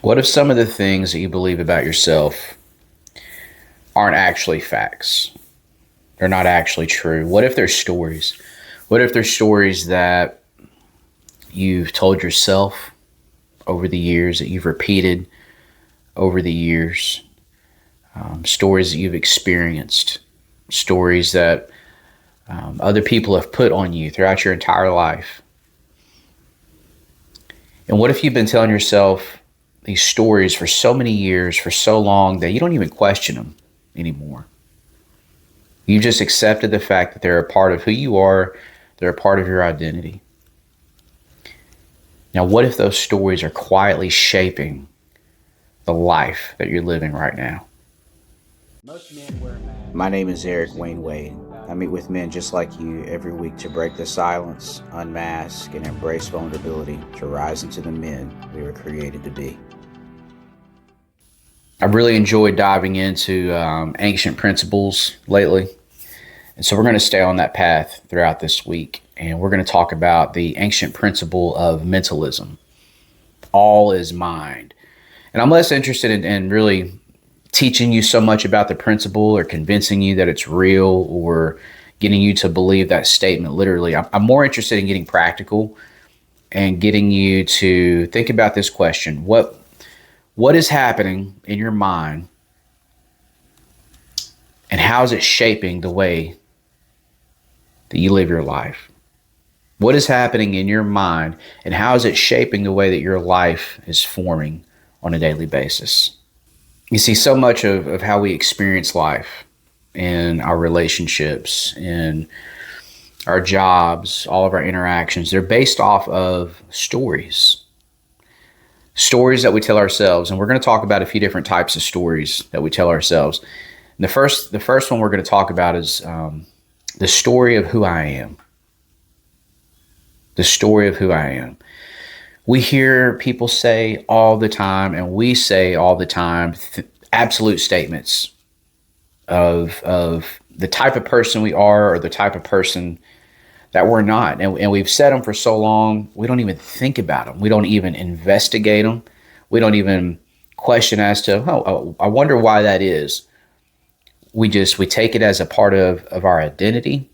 What if some of the things that you believe about yourself aren't actually facts? They're not actually true. What if they're stories? What if they're stories that you've told yourself over the years, that you've repeated over the years, stories that you've experienced, stories that other people have put on you throughout your entire life? And what if you've been telling yourself these stories for so many years, for so long, that you don't even question them anymore? You just accepted the fact that they're a part of who you are, they're a part of your identity. Now, what if those stories are quietly shaping the life that you're living right now? My name is Eric Wayne Wade. I meet with men just like you every week to break the silence, unmask, and embrace vulnerability to rise into the men we were created to be. I've really enjoyed diving into ancient principles lately. And so we're going to stay on that path throughout this week. And we're going to talk about the ancient principle of mentalism. All is mind. And I'm less interested in really teaching you so much about the principle or convincing you that it's real or getting you to believe that statement literally. I'm more interested in getting practical and getting you to think about this question. What is happening in your mind, and how is it shaping the way that you live your life? What is happening in your mind, and how is it shaping the way that your life is forming on a daily basis? You see, so much of how we experience life in our relationships, in our jobs, all of our interactions, they're based off of stories. Stories that we tell ourselves. And we're going to talk about a few different types of stories that we tell ourselves. And the first one we're going to talk about is the story of who I am. The story of who I am. We hear people say all the time, and we say all the time, absolute statements of the type of person we are or the type of person that we're not. And we've said them for so long, we don't even think about them. We don't even investigate them. We don't even question as to, I wonder why that is. We take it as a part of our identity,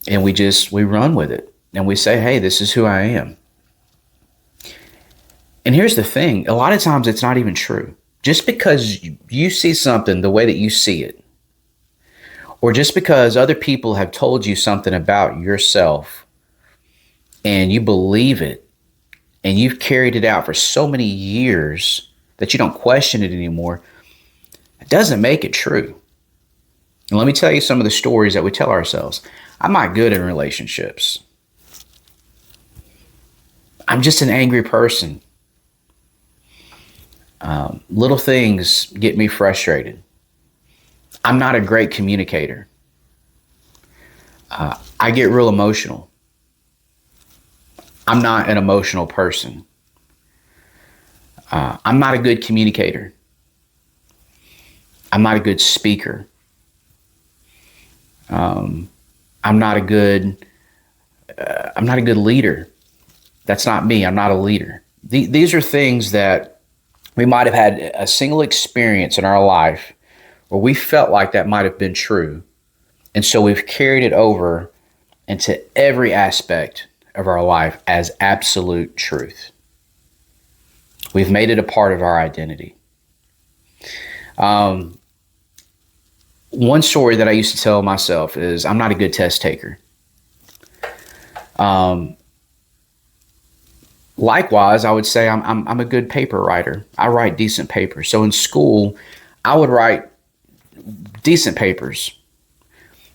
and we run with it. And we say, hey, this is who I am. And here's the thing. A lot of times it's not even true. Just because you see something the way that you see it, or just because other people have told you something about yourself and you believe it and you've carried it out for so many years that you don't question it anymore, it doesn't make it true. And let me tell you some of the stories that we tell ourselves. I'm not good in relationships. I'm just an angry person. Little things get me frustrated. I'm not a great communicator. I get real emotional. I'm not an emotional person. I'm not a good communicator. I'm not a good speaker. I'm not a good leader. That's not me. I'm not a leader. These are things that we might have had a single experience in our life where we felt like that might have been true. And so we've carried it over into every aspect of our life as absolute truth. We've made it a part of our identity. One story that I used to tell myself is I'm not a good test taker. Likewise, I would say I'm a good paper writer. I write decent papers. So in school, I would write decent papers.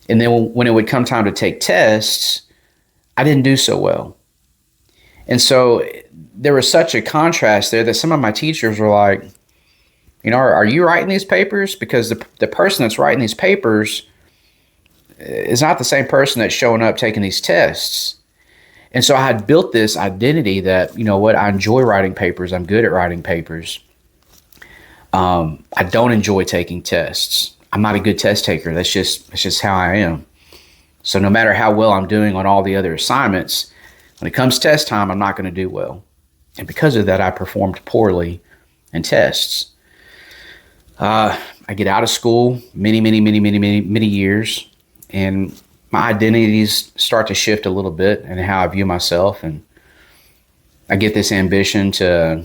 And then when it would come time to take tests, I didn't do so well. And so there was such a contrast there that some of my teachers were like, are you writing these papers? Because the person that's writing these papers is not the same person that's showing up taking these tests. And so I had built this identity that, I enjoy writing papers. I'm good at writing papers. I don't enjoy taking tests. I'm not a good test taker. That's just how I am. So no matter how well I'm doing on all the other assignments, when it comes test time, I'm not going to do well. And because of that, I performed poorly and tests. I get out of school many years, and my identities start to shift a little bit and how I view myself. And I get this ambition to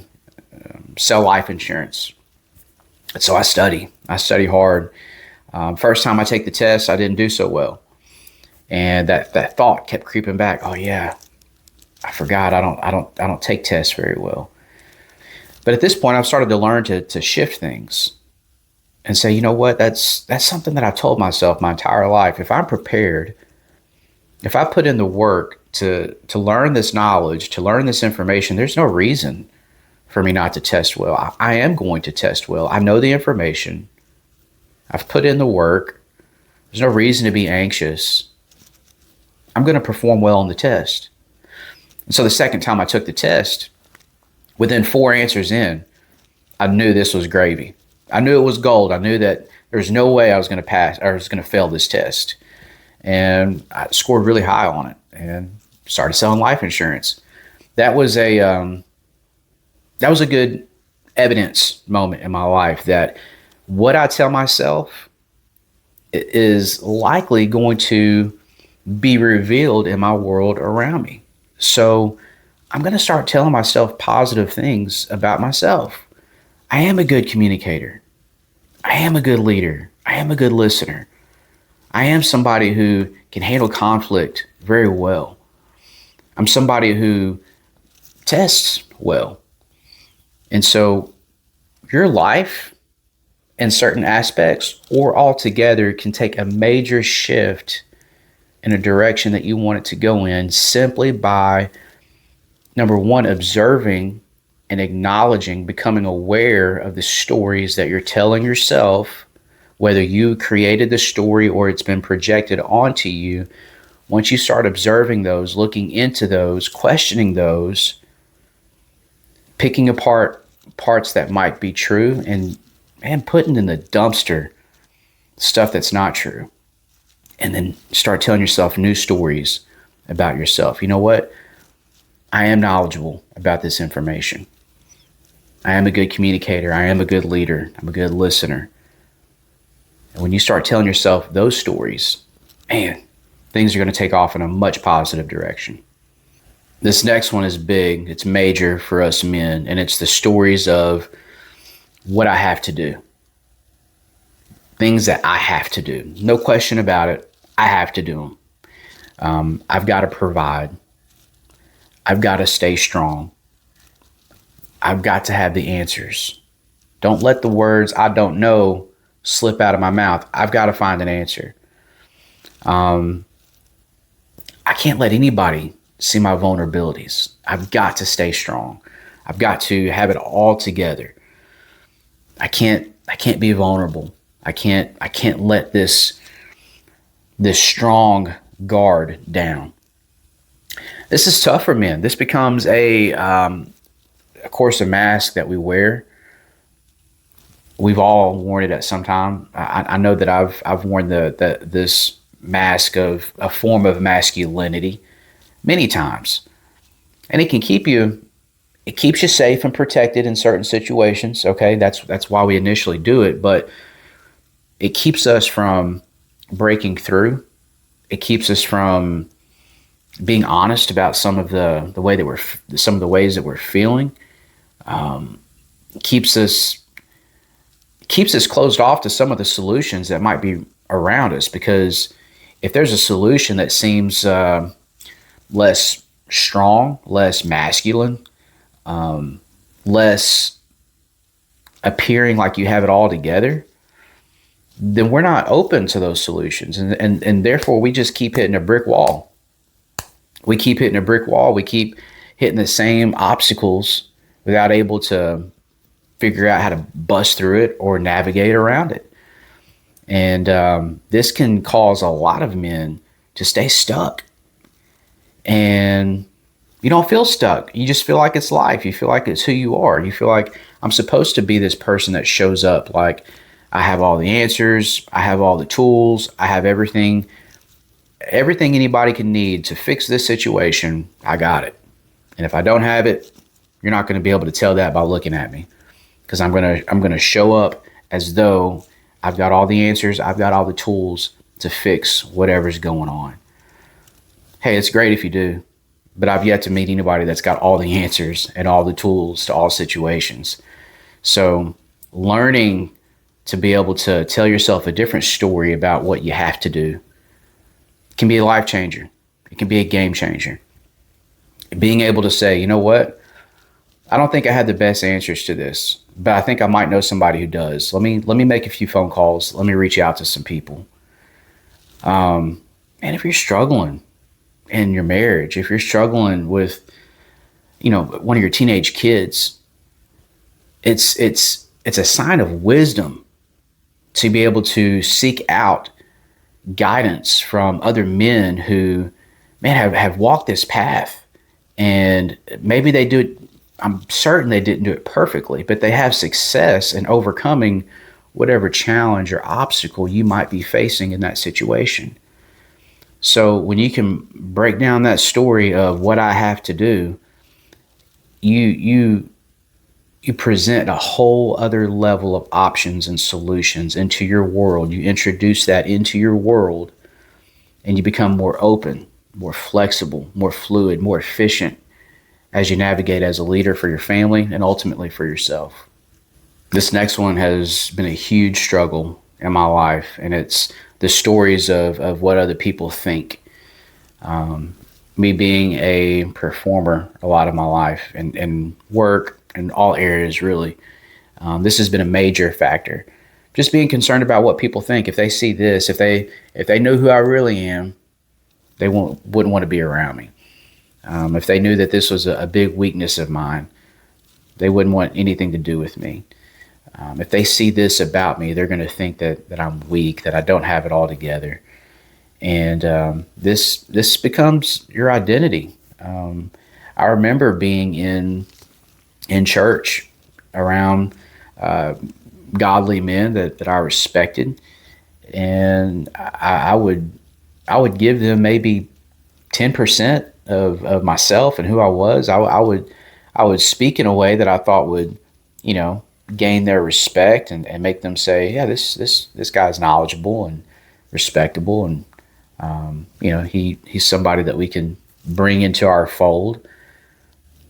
sell life insurance. And so I study hard. First time I take the test, I didn't do so well. And that thought kept creeping back. Oh yeah, I forgot. I don't take tests very well. But at this point, I've started to learn to shift things and say, you know what? That's something that I've told myself my entire life. If I'm prepared, if I put in the work to learn this knowledge, to learn this information, there's no reason for me not to test well. I am going to test well. I know the information. I've put in the work. There's no reason to be anxious. I'm going to perform well on the test. And so the second time I took the test, within 4 answers in, I knew this was gravy. I knew it was gold. I knew that there's no way I was going to pass or I was going to fail this test. And I scored really high on it and started selling life insurance. That was a good evidence moment in my life that what I tell myself is likely going to be revealed in my world around me. So I'm going to start telling myself positive things about myself. I am a good communicator. I am a good leader. I am a good listener. I am somebody who can handle conflict very well. I'm somebody who tests well. And so your life in certain aspects or altogether can take a major shift in a direction that you want it to go in simply by, number one, observing and acknowledging, becoming aware of the stories that you're telling yourself, whether you created the story or it's been projected onto you. Once you start observing those, looking into those, questioning those, picking apart parts that might be true and putting in the dumpster stuff that's not true. And then start telling yourself new stories about yourself. You know what? I am knowledgeable about this information. I am a good communicator. I am a good leader. I'm a good listener. And when you start telling yourself those stories, man, things are going to take off in a much positive direction. This next one is big. It's major for us men, and it's the stories of what I have to do. Things that I have to do. No question about it. I have to do them. I've got to provide. I've got to stay strong. I've got to have the answers. Don't let the words "I don't know" slip out of my mouth. I've got to find an answer. I can't let anybody see my vulnerabilities. I've got to stay strong. I've got to have it all together. I can't be vulnerable. I can't let this strong guard down. This is tough for men. This becomes of course, a mask that we wear. We've all worn it at some time. I know that I've worn this mask of a form of masculinity many times, and it keeps you safe and protected in certain situations. Okay, that's why we initially do it, but it keeps us from breaking through. It keeps us from being honest about some of the ways that we're feeling. Keeps us closed off to some of the solutions that might be around us, because if there's a solution that seems less strong, less masculine, less appearing like you have it all together, then we're not open to those solutions. And therefore we just keep hitting a brick wall. We keep hitting a brick wall. We keep hitting the same obstacles without able to figure out how to bust through it or navigate around it. And this can cause a lot of men to stay stuck. And you don't feel stuck. You just feel like it's life. You feel like it's who you are. You feel like I'm supposed to be this person that shows up like I have all the answers. I have all the tools. I have everything anybody can need to fix this situation. I got it. And if I don't have it, you're not going to be able to tell that by looking at me. because I'm gonna show up as though I've got all the answers, I've got all the tools to fix whatever's going on. Hey, it's great if you do, but I've yet to meet anybody that's got all the answers and all the tools to all situations. So learning to be able to tell yourself a different story about what you have to do can be a life changer. It can be a game changer. Being able to say, you know what? I don't think I had the best answers to this, but I think I might know somebody who does. Let me make a few phone calls. Let me reach out to some people. And if you're struggling in your marriage, if you're struggling with, one of your teenage kids, it's a sign of wisdom to be able to seek out guidance from other men who, man, have walked this path, and maybe they do it. I'm certain they didn't do it perfectly, but they have success in overcoming whatever challenge or obstacle you might be facing in that situation. So when you can break down that story of what I have to do, you present a whole other level of options and solutions into your world. You introduce that into your world, and you become more open, more flexible, more fluid, more efficient as you navigate as a leader for your family and ultimately for yourself. This next one has been a huge struggle in my life, and it's the stories of what other people think. Me being a performer a lot of my life and work in all areas, really, this has been a major factor. Just being concerned about what people think. If they see this, if they know who I really am, they wouldn't want to be around me. If they knew that this was a big weakness of mine, they wouldn't want anything to do with me. If they see this about me, they're going to think that I'm weak, that I don't have it all together. And this becomes your identity. I remember being in church around godly men that I respected, and I would give them maybe 10% of myself and who I was. I would speak in a way that I thought would, gain their respect and make them say, yeah, this guy's knowledgeable and respectable, and he's somebody that we can bring into our fold.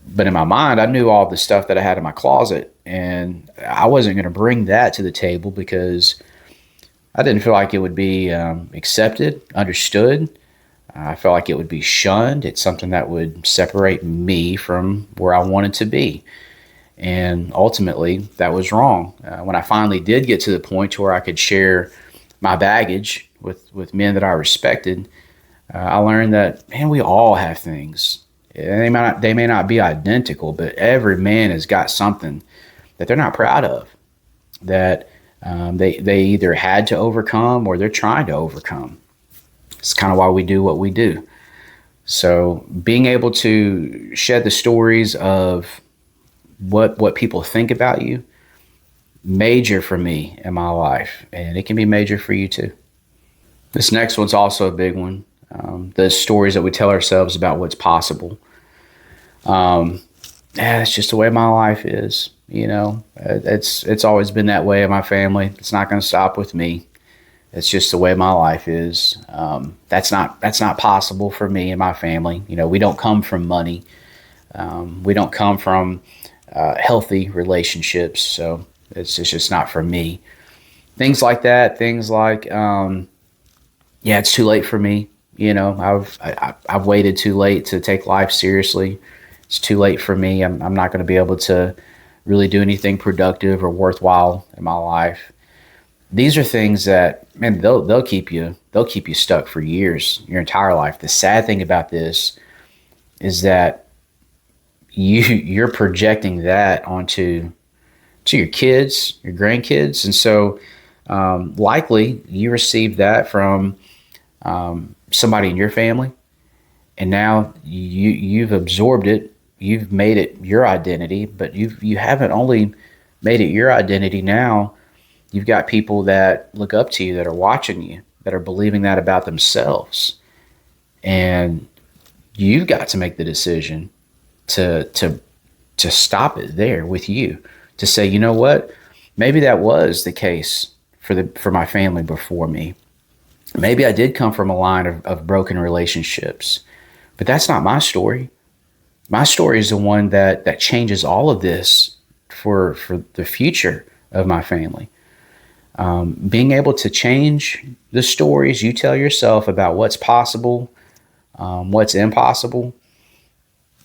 But in my mind, I knew all the stuff that I had in my closet, and I wasn't going to bring that to the table because I didn't feel like it would be accepted, understood. I felt like it would be shunned. It's something that would separate me from where I wanted to be. And ultimately, that was wrong. When I finally did get to the point to where I could share my baggage with men that I respected, I learned that, man, we all have things. They may not be identical, but every man has got something that they're not proud of, that they either had to overcome or they're trying to overcome. It's kind of why we do what we do. So being able to shed the stories of what people think about you, major for me in my life, and it can be major for you too. This next one's also a big one. The stories that we tell ourselves about what's possible. It's just the way my life is. It's always been that way in my family. It's not going to stop with me. It's just the way my life is. That's not possible for me and my family. We don't come from money. We don't come from healthy relationships. So it's just not for me. Things like that. Things like, it's too late for me. I've waited too late to take life seriously. It's too late for me. I'm not going to be able to really do anything productive or worthwhile in my life. These are things that, man, they'll keep you stuck for years, your entire life. The sad thing about this is that you're projecting that onto your kids, your grandkids, and so likely you received that from somebody in your family, and now you've absorbed it. You've made it your identity, but you haven't only made it your identity. Now you've got people that look up to you, that are watching you, that are believing that about themselves, and you've got to make the decision to stop it there with you, to say, you know what, maybe that was the case for my family before me. Maybe I did come from a line of broken relationships, but that's not my story. My story is the one that changes all of this for the future of my family. Being able to change the stories you tell yourself about what's possible, what's impossible,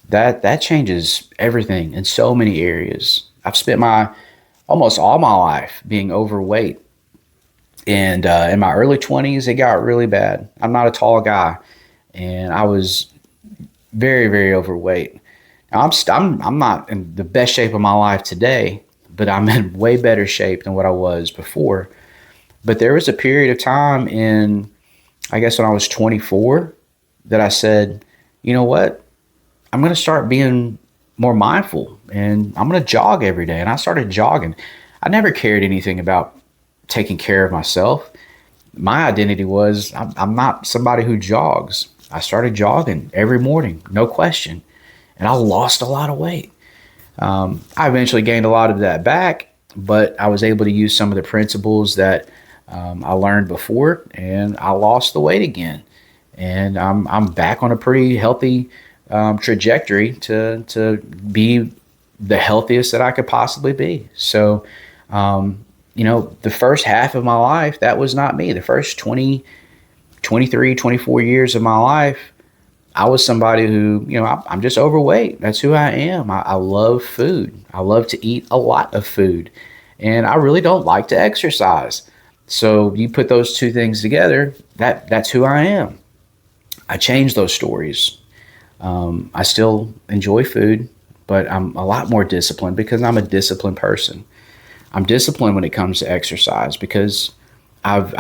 that changes everything in so many areas. I've spent my almost all my life being overweight, and in my early 20s, it got really bad. I'm not a tall guy, and I was very, very overweight. Now, I'm not in the best shape of my life today, but I'm in way better shape than what I was before. But there was a period of time I guess when I was 24, that I said, you know what? I'm going to start being more mindful, and I'm going to jog every day. And I started jogging. I never cared anything about taking care of myself. My identity was I'm not somebody who jogs. I started jogging every morning, no question. And I lost a lot of weight. I eventually gained a lot of that back, but I was able to use some of the principles that I learned before, and I lost the weight again. And I'm back on a pretty healthy trajectory to be the healthiest that I could possibly be. So, the first half of my life, that was not me. The first 20, 23, 24 years of my life, I was somebody who, I'm just overweight. That's who I am. I love food. I love to eat a lot of food. And I really don't like to exercise. So you put those two things together, that's who I am. I changed those stories. I still enjoy food, but I'm a lot more disciplined because I'm a disciplined person. I'm disciplined when it comes to exercise because I've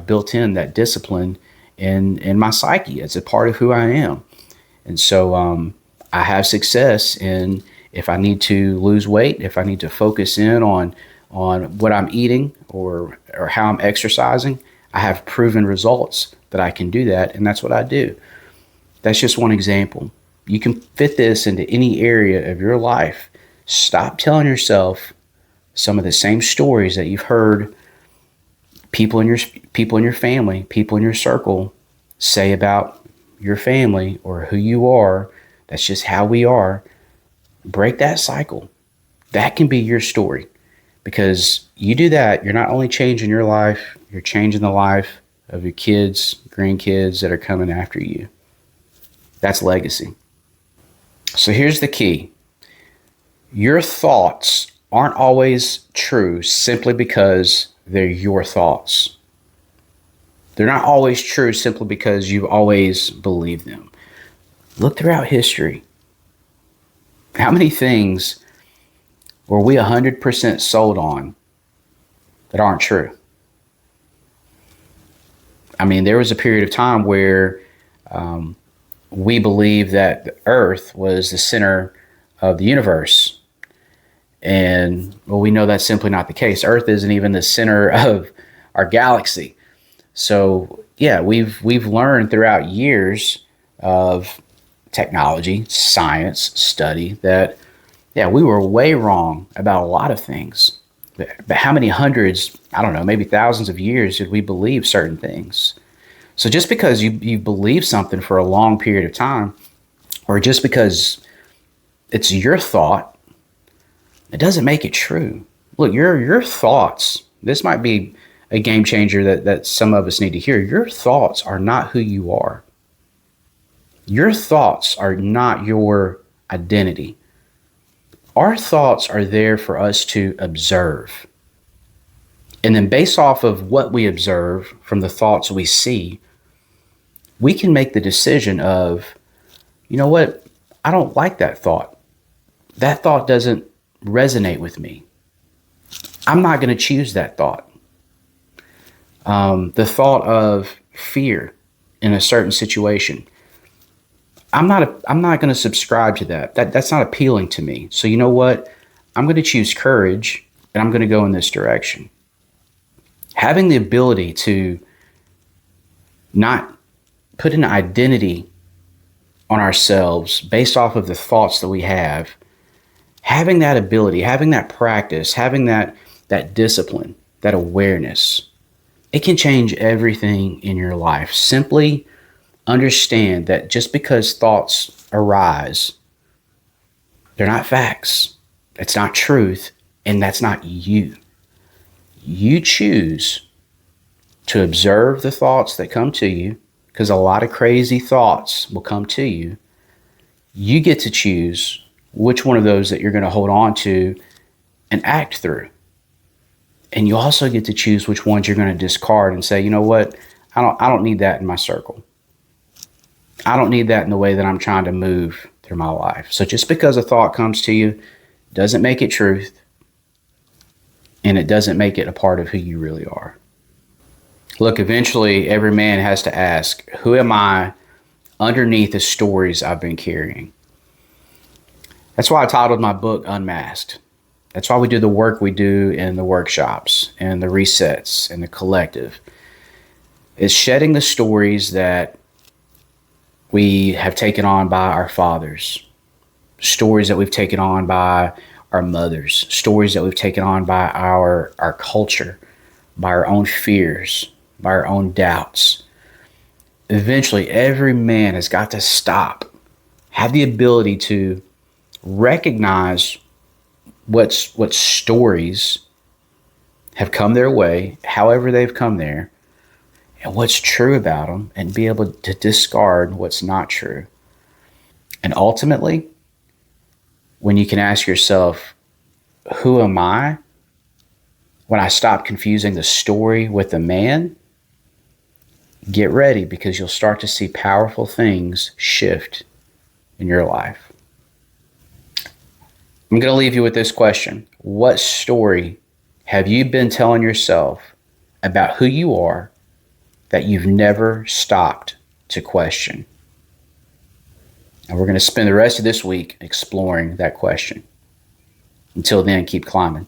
built in that discipline in my psyche. It's a part of who I am. And so I have success in, if I need to lose weight, if I need to focus in on what I'm eating or how I'm exercising, I have proven results that I can do that, and that's what I do. That's just one example. You can fit this into any area of your life. Stop telling yourself some of the same stories that you've heard people in your family, people in your circle say about your family or who you are. That's just how we are. Break that cycle. That can be your story, because you do that, you're not only changing your life, you're changing the life of your kids, grandkids that are coming after you. That's legacy. So here's the key. Your thoughts aren't always true simply because they're your thoughts. They're not always true simply because you've always believed them. Look throughout history. How many things were we 100% sold on that aren't true? I mean, there was a period of time where we believed that the Earth was the center of the universe. And well, we know that's simply not the case. Earth isn't even the center of our galaxy. So yeah, we've learned throughout years of technology, science, study that we were way wrong about a lot of things. But how many hundreds, I don't know, maybe thousands of years did we believe certain things? So just because you believe something for a long period of time, or just because it's your thought, it doesn't make it true. Look, your thoughts, this might be a game changer that some of us need to hear. Your thoughts are not who you are. Your thoughts are not your identity. Our thoughts are there for us to observe. And then based off of what we observe from the thoughts we see, we can make the decision of, you know what, I don't like that thought. That thought doesn't resonate with me. I'm not going to choose that thought. The thought of fear in a certain situation, I'm not going to subscribe to that. That's not appealing to me. So you know what? I'm going to choose courage, and I'm going to go in this direction. Having the ability to not put an identity on ourselves based off of the thoughts that we have Having that ability, having that practice, having that discipline, that awareness, it can change everything in your life. Simply understand that just because thoughts arise, they're not facts. It's not truth, and that's not you. You choose to observe the thoughts that come to you, because a lot of crazy thoughts will come to you. You get to choose which one of those that you're going to hold on to and act through. And you also get to choose which ones you're going to discard and say, you know what, I don't need that in my circle. I don't need that in the way that I'm trying to move through my life. So just because a thought comes to you doesn't make it truth, and it doesn't make it a part of who you really are. Look, eventually every man has to ask, who am I underneath the stories I've been carrying? That's why I titled my book Unmasked. That's why we do the work we do in the workshops and the resets and the collective. It's shedding the stories that we have taken on by our fathers, stories that we've taken on by our mothers, stories that we've taken on by our culture, by our own fears, by our own doubts. Eventually, every man has got to stop, have the ability to recognize what stories have come their way, however they've come there, and what's true about them, and be able to discard what's not true. And ultimately, when you can ask yourself, who am I? When I stop confusing the story with the man, get ready, because you'll start to see powerful things shift in your life. I'm going to leave you with this question. What story have you been telling yourself about who you are that you've never stopped to question? And we're going to spend the rest of this week exploring that question. Until then, keep climbing.